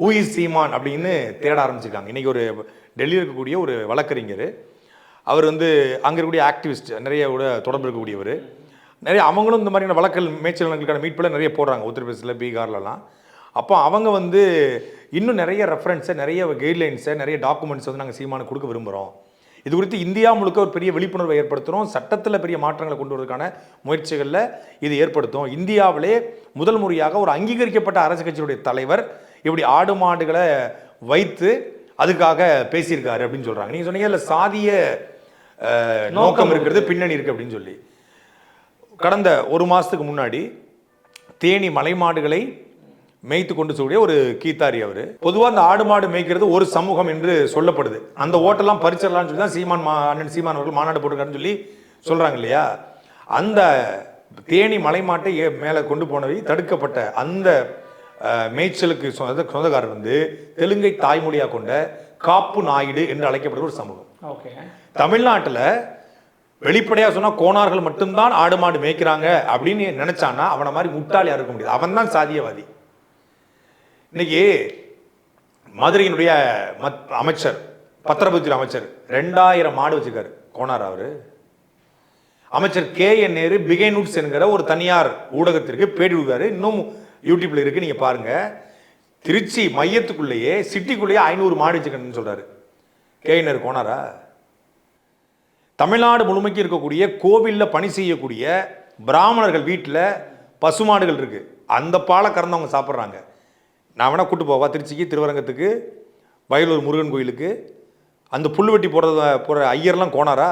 ஊஇஸ் சீமான் அப்படின்னு தேட ஆரம்பிச்சிருக்காங்க. இன்றைக்கி ஒரு டெல்லியில் இருக்கக்கூடிய ஒரு வழக்கறிஞர், அவர் வந்து அங்கே இருக்கக்கூடிய ஆக்டிவிஸ்ட், நிறைய தொடர்பு இருக்கக்கூடியவர். நிறைய அவங்களும் இந்த மாதிரியான வழக்கல் மேய்ச்சல் நிலங்களுக்கான மீட்பில் நிறைய போடுறாங்க உத்தரப்பிரதேசத்தில், பீகார்லலாம். அப்போ அவங்க வந்து இன்னும் நிறைய ரெஃபரன்ஸை, நிறைய கைட்லைன்ஸை, நிறைய டாக்குமெண்ட்ஸ் வந்து நாங்கள் சீமானுக்கு கொடுக்க விரும்புகிறோம். இது குறித்து இந்தியா முழுக்க ஒரு பெரிய விழிப்புணர்வை ஏற்படுத்துகிறோம், சட்டத்தில் பெரிய மாற்றங்களை கொண்டு வருவதற்கான முயற்சிகளில் இது ஏற்படுத்தும். இந்தியாவிலே முதல் முறையாக ஒரு அங்கீகரிக்கப்பட்ட அரசு கட்சியுடைய தலைவர் இப்படி ஆடு மாடுகளை வைத்து அதுக்காக பேசியிருக்காரு அப்படின்னு சொல்கிறாங்க. நீங்கள் சொன்னீங்க இல்லை சாதிய நோக்கம் இருக்கிறது, பின்னணி இருக்குது அப்படின்னு சொல்லி. கடந்த ஒரு மாதத்துக்கு முன்னாடி தேனி மலை மாடுகளை மேய்த்து கொண்டு சொல்லக்கூடிய ஒரு கீத்தாரி அவர். பொதுவாக அந்த ஆடு மாடு மேய்க்கிறது ஒரு சமூகம் என்று சொல்லப்படுது. அந்த ஓட்டெல்லாம் பறிச்சிடலாம்னு சொல்லி தான் அண்ணன் சீமான் அவர்கள் மாநாடு போட்டுருக்காருன்னு சொல்லி சொல்கிறாங்க இல்லையா. அந்த தேனி மலை மாட்டை மேலே கொண்டு போனவை தடுக்கப்பட்ட அந்த மேய்ச்சலுக்கு சொந்தக்காரர் வந்து தெலுங்கை தாய்மொழியாக கொண்ட காப்பு நாயுடு என்று அழைக்கப்படுற ஒரு சமூகம். தமிழ்நாட்டில் வெளிப்படையாக சொன்னால் கோனார்கள் மட்டும்தான் ஆடு மாடு மேய்க்கிறாங்க அப்படின்னு நினைச்சான்னா அவனை மாதிரி முட்டாளி இருக்க முடியாது. அவன் தான் சாதியவாதி. இன்னைக்கு மதுரையினுடைய அமைச்சர், பத்திரபதித்துறை அமைச்சர் 2000 மாடு வச்சிருக்காரு கோனார். அவரு அமைச்சர் KN நேரு பிகைநூட்ஸ் என்கிற ஒரு தனியார் ஊடகத்திற்கு பேட்டி கொடுத்தாரு. இன்னும் யூடியூப்ல இருக்கு, நீங்க பாருங்க. திருச்சி மையத்துக்குள்ளேயே சிட்டிக்குள்ளேயே 500 மாடு வச்சுக்கணும்னு சொல்றாரு. KN நேரு கோனாரா? தமிழ்நாடு முழுமைக்கு இருக்கக்கூடிய கோவிலில் பணி செய்யக்கூடிய பிராமணர்கள் வீட்டில் பசுமாடுகள் இருக்கு, அந்த பாலை கறந்தவங்க சாப்பிட்றாங்க. நான் வேணா கூட்டு போவா திருச்சிக்கு, திருவரங்கத்துக்கு, வயலூர் முருகன் கோயிலுக்கு. அந்த புல் வெட்டி போடுற ஐயர்லாம் கோனாரா?